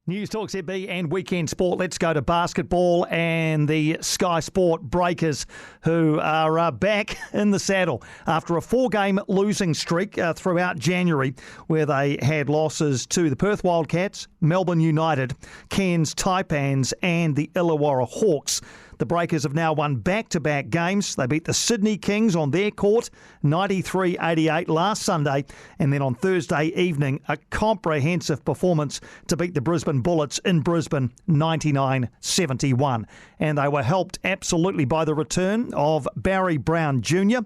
News Talk ZB and Weekend Sport. Let's go to basketball and the Sky Sport Breakers, who are back in the saddle after a 4-game losing streak throughout January, where they had losses to the Perth Wildcats, Melbourne United, Cairns Taipans and the Illawarra Hawks. The Breakers have now won back-to-back games. They beat the Sydney Kings on their court, 93-88 last Sunday, and then on Thursday evening, a comprehensive performance to beat the Brisbane Bullets in Brisbane, 99-71. And they were helped absolutely by the return of Barry Brown Jr.,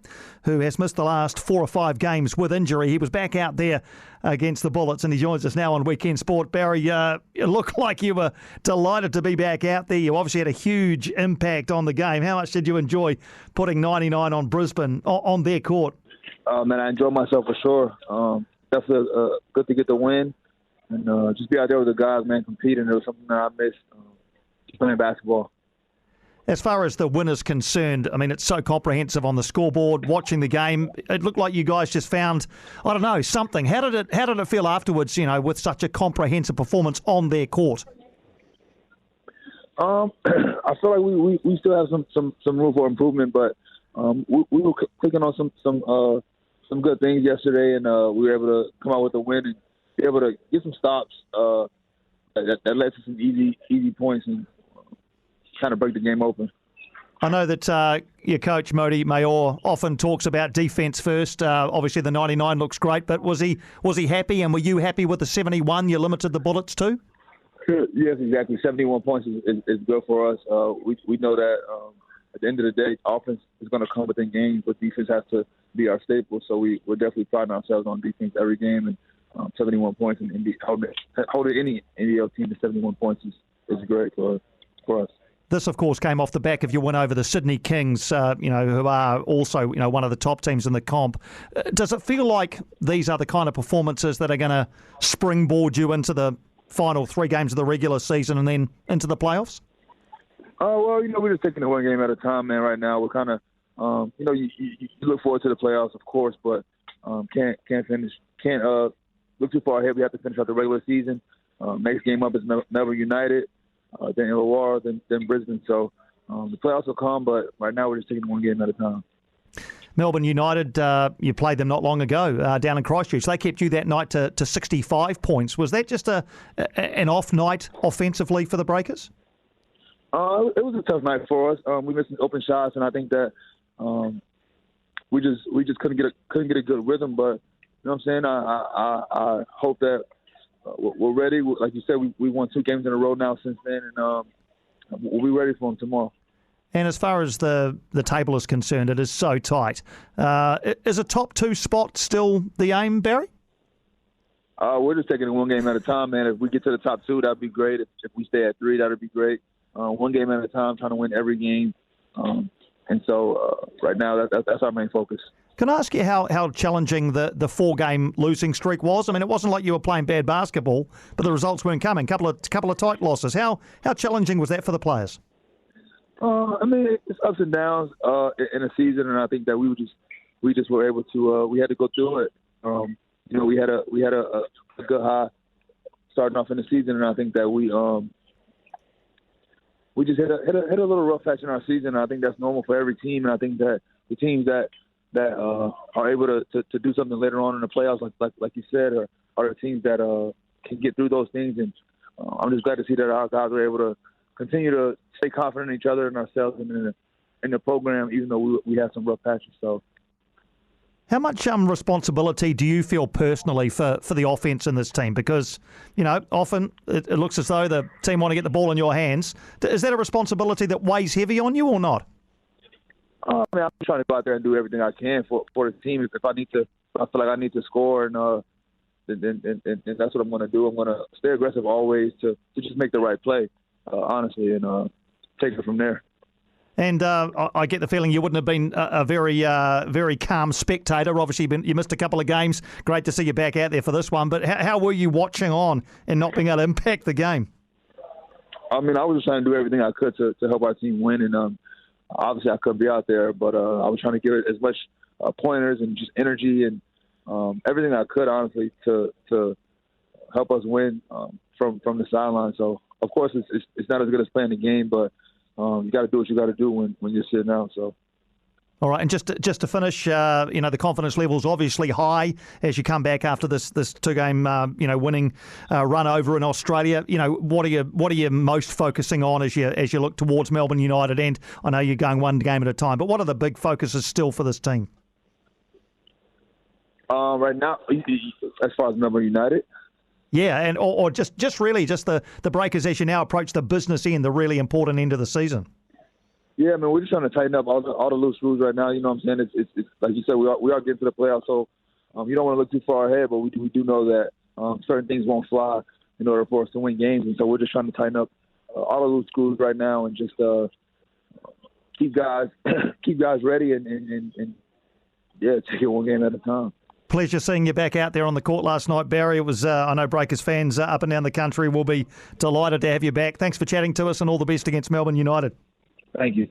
who has missed the last 4 or 5 games with injury. He was back out there against the Bullets, and he joins us now on Weekend Sport. Barry, it looked like you were delighted to be back out there. You obviously had a huge impact on the game. How much did you enjoy putting 99 on Brisbane on their court? Man, I enjoyed myself for sure. Definitely good to get the win and just be out there with the guys, man, competing. It was something that I missed, just playing basketball. As far as the win is concerned, I mean, it's so comprehensive on the scoreboard. Watching the game, it looked like you guys just found, I don't know, something. How did it feel afterwards, with such a comprehensive performance on their court? I feel like we still have some room for improvement, but we were clicking on some good things yesterday, and we were able to come out with a win and be able to get some stops that led to some easy points and kind of break the game open. I know that your coach, Modi Mayor, often talks about defence first. Obviously, the 99 looks great, but was he happy, and were you happy with the 71 you limited the Bullets to? Yes, exactly. 71 points is good for us. We know that at the end of the day, offense is going to come within games, but defense has to be our staple. So we're definitely priding ourselves on defense every game, and 71 points and holding any NBL team to 71 points is great for us. This, of course, came off the back of your win over the Sydney Kings, who are also, one of the top teams in the comp. Does it feel like these are the kind of performances that are going to springboard you into the final 3 games of the regular season and then into the playoffs? Well, we're just taking it one game at a time, man. Right now, we're kind of, you look forward to the playoffs, of course, but can't look too far ahead. We have to finish out the regular season. Next game up is Melbourne United. Then Illawarra, then Brisbane. So the playoffs will come, but right now we're just taking one game at a time. Melbourne United, you played them not long ago down in Christchurch. They kept you that night to 65 points. Was that just an off night offensively for the Breakers? It was a tough night for us. We missed some open shots, and I think that we just couldn't get a good rhythm. But you know what I'm saying? I hope that we're ready. Like you said, we won 2 games in a row now since then, and we'll be ready for them tomorrow. And as far as the table is concerned, it is so tight. Is a top 2 spot still the aim, Barry? We're just taking it one game at a time, man. If we get to the top 2, that'd be great. If we stay at 3, that'd be great. One game at a time, trying to win every game. And so right now, that's our main focus. Can I ask you how challenging the 4-game losing streak was? I mean, it wasn't like you were playing bad basketball, but the results weren't coming. Couple of tight losses. How challenging was that for the players? I mean, it's ups and downs in a season, and I think that we just were able to. We had to go through it. We had a good high starting off in the season, and I think that we just hit a little rough patch in our season. And I think that's normal for every team, and I think that the teams that are able to do something later on in the playoffs, like you said, are the teams that can get through those things. And I'm just glad to see that our guys were able to continue to stay confident in each other and ourselves and in the program, even though we have some rough patches. So, how much responsibility do you feel personally for the offense in this team? Because often it looks as though the team want to get the ball in your hands. Is that a responsibility that weighs heavy on you or not? I mean, I'm trying to go out there and do everything I can for the team. If I feel like I need to score, and then that's what I'm going to do. I'm going to stay aggressive always to just make the right play, honestly, and take it from there. And I get the feeling you wouldn't have been a very calm spectator. Obviously, you missed a couple of games. Great to see you back out there for this one. But how were you watching on and not being able to impact the game? I mean, I was just trying to do everything I could to help our team win, and obviously, I couldn't be out there, but I was trying to give it as much pointers and just energy and everything I could, honestly, to help us win. from the sideline. So of course it's not as good as playing the game, but you got to do what you got to do when you're sitting out. So. All right, and just to finish, the confidence level's obviously high as you come back after this 2-game winning run over in Australia. What are you most focusing on as you look towards Melbourne United? And I know you're going one game at a time, but what are the big focuses still for this team? Right now, as far as Melbourne United. Yeah, and or just really the Breakers as you now approach the business end, the really important end of the season. Yeah, man, we're just trying to tighten up all the loose screws right now. You know what I'm saying? It's like you said, we are getting to the playoffs, so you don't want to look too far ahead, but we do know that certain things won't fly in order for us to win games, and so we're just trying to tighten up all the loose screws right now and just keep guys ready and take it one game at a time. Pleasure seeing you back out there on the court last night, Barry. It was, I know Breakers fans up and down the country will be delighted to have you back. Thanks for chatting to us and all the best against Melbourne United. Thank you.